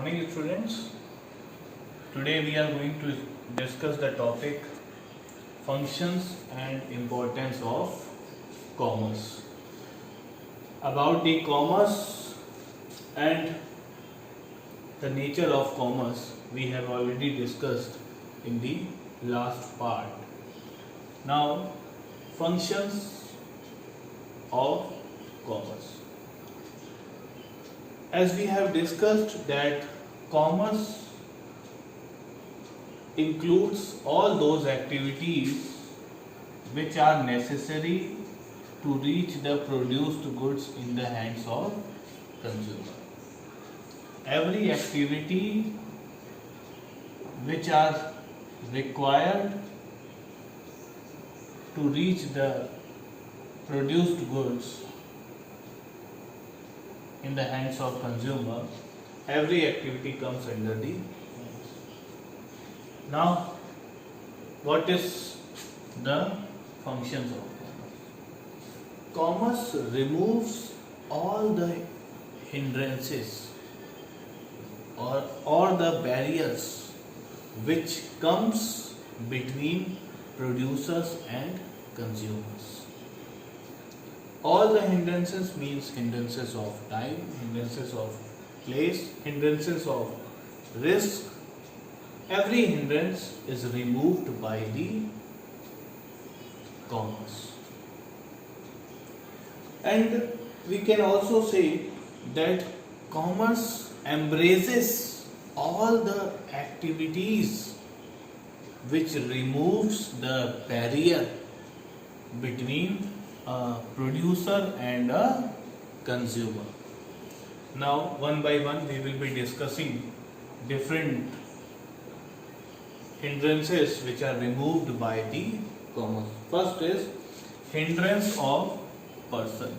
morning, students. Today we are going to discuss the topic functions and importance of commerce. About the commerce and the nature of commerce, we have already discussed in the last part. Now, functions of commerce. As we have discussed that commerce includes all those activities which are necessary to reach the produced goods in the hands of consumer. Every activity which are required to reach the produced goods in the hands of consumer, every activity comes under the. Now, what is the functions of commerce? Commerce removes all the hindrances or the barriers which comes between producers and consumers. All the hindrances means hindrances of time, hindrances of place, hindrances of risk. Every hindrance is removed by the commerce. And we can also say that commerce embraces all the activities which removes the barrier between a producer and a consumer. Now, one by one, we will be discussing different hindrances which are removed by the commerce. First is hindrance of person.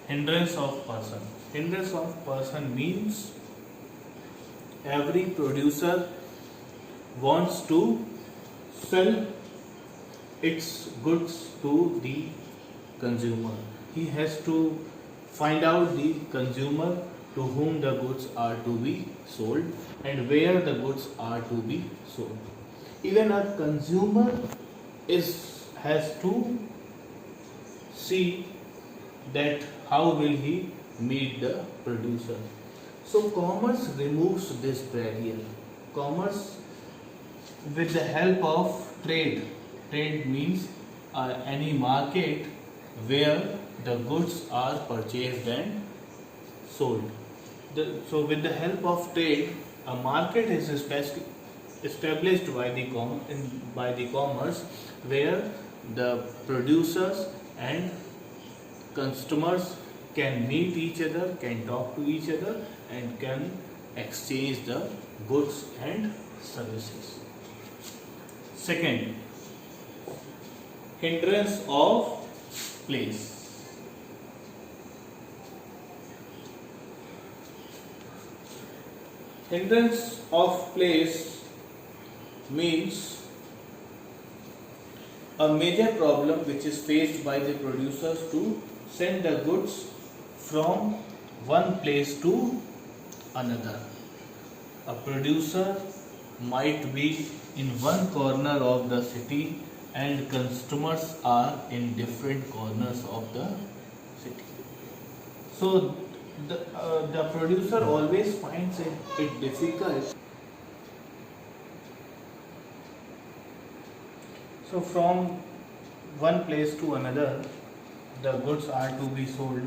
Hindrance of person. Hindrance of person means every producer wants to sell its goods to the consumer. He has to find out the consumer to whom the goods are to be sold and where the goods are to be sold. Even a consumer has to see that how will he meet the producer. So commerce removes this barrier. Commerce with the help of trade. Trade means any market where the goods are purchased and sold. So with the help of trade, a market is established by the commerce where the producers and customers can meet each other, can talk to each other, and can exchange the goods and services. Second, hindrance of place. Hindrance of place means a major problem which is faced by the producers to send the goods from one place to another. A producer might be in one corner of the city and customers are in different corners of the city. So the producer always finds it difficult. So from one place to another, the goods are to be sold,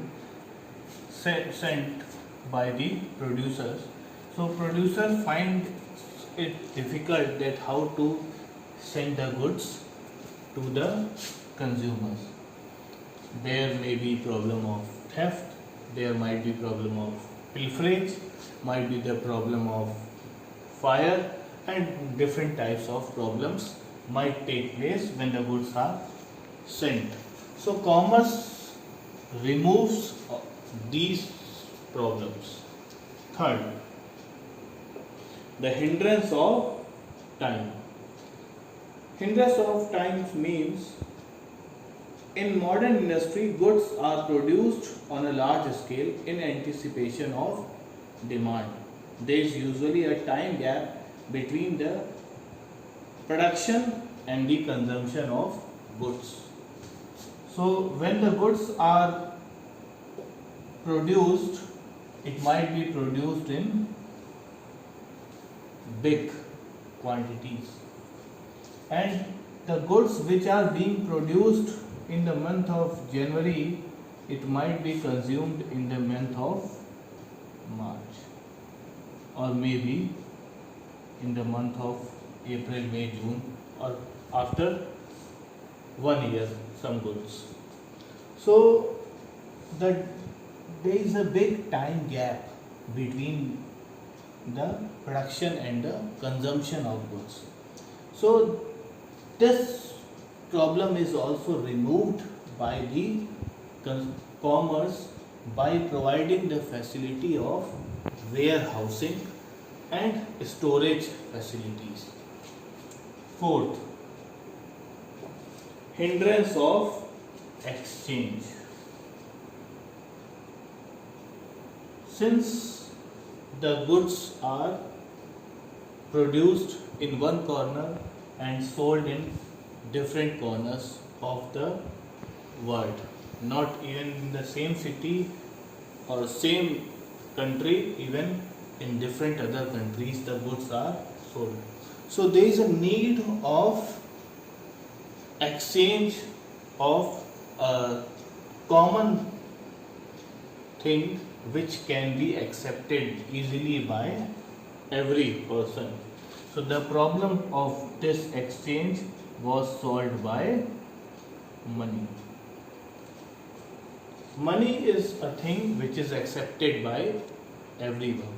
sent by the producers. So producers find it difficult that how to send the goods to the consumers. There may be problem of theft, there might be problem of pilferage, might be the problem of fire, and different types of problems might take place when the goods are sent. So commerce removes these problems. Third, the hindrance of time. Hindrance of times means in modern industry, goods are produced on a large scale in anticipation of demand. There is usually a time gap between the production and the consumption of goods. So when the goods are produced, it might be produced in big quantities, and the goods which are being produced in the month of January, it might be consumed in the month of March, or maybe in the month of April, May, June, or after 1 year some goods. So that there is a big time gap between the production and the consumption of goods. So this problem is also removed by the commerce by providing the facility of warehousing and storage facilities. Fourth, hindrance of exchange. Since the goods are produced in one corner and sold in different corners of the world, not even in the same city or same country, even in different other countries the goods are sold. So there is a need of exchange of a common thing which can be accepted easily by every person. So the problem of this exchange was solved by money. Money is a thing which is accepted by everyone.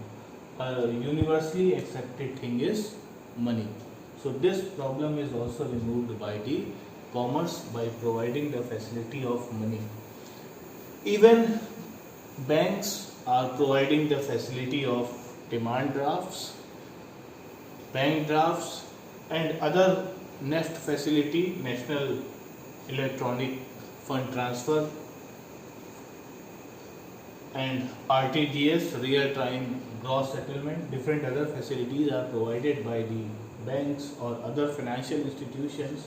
A universally accepted thing is money. So this problem is also removed by the commerce by providing the facility of money. Even banks are providing the facility of demand drafts, bank drafts, and other NEFT facility, National Electronic Fund Transfer, and RTGS, real time gross settlement. Different other facilities are provided by the banks or other financial institutions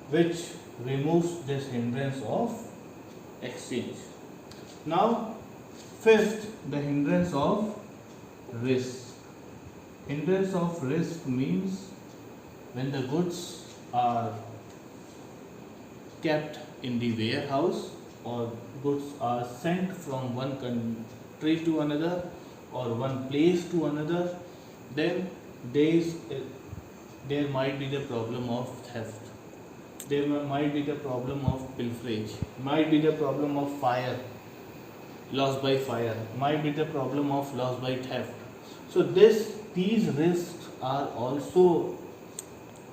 which removes this hindrance of exchange. Now, fifth, the hindrance of risk. Hindrance of risk means when the goods are kept in the warehouse or goods are sent from one country to another or one place to another, then there might be the problem of theft. There might be the problem of pilferage, might be the problem of fire, loss by fire, might be the problem of loss by theft. So these risks are also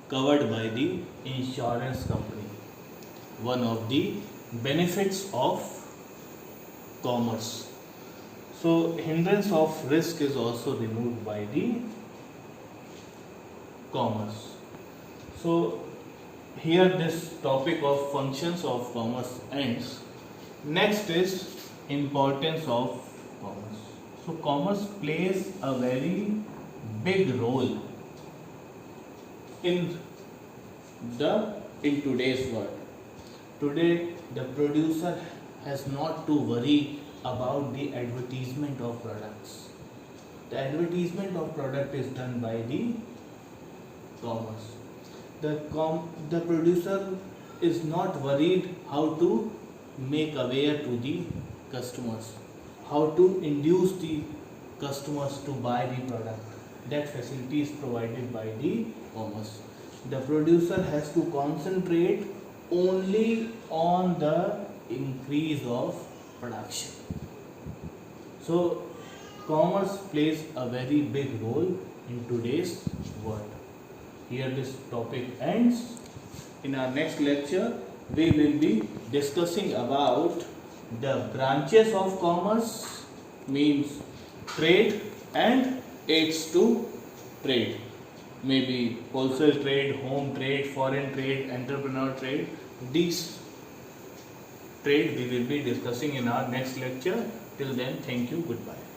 covered by the insurance company. One of the benefits of commerce. So hindrance of risk is also removed by the commerce. So here this topic of functions of commerce ends. Next is importance of commerce. So commerce plays a very big role in today's world. Today the producer has not to worry about the advertisement of products. The advertisement of product is done by the commerce. The producer is not worried how to make aware to the customers, how to induce the customers to buy the product. That facility is provided by the commerce. The producer has to concentrate only on the increase of production. So commerce plays a very big role in today's world. Here this topic ends. In our next lecture, we will be discussing about the branches of commerce, means trade and aids to trade. maybe wholesale trade, home trade, foreign trade, entrepreneur trade. These trade we will be discussing in our next lecture. Till then, thank you, goodbye.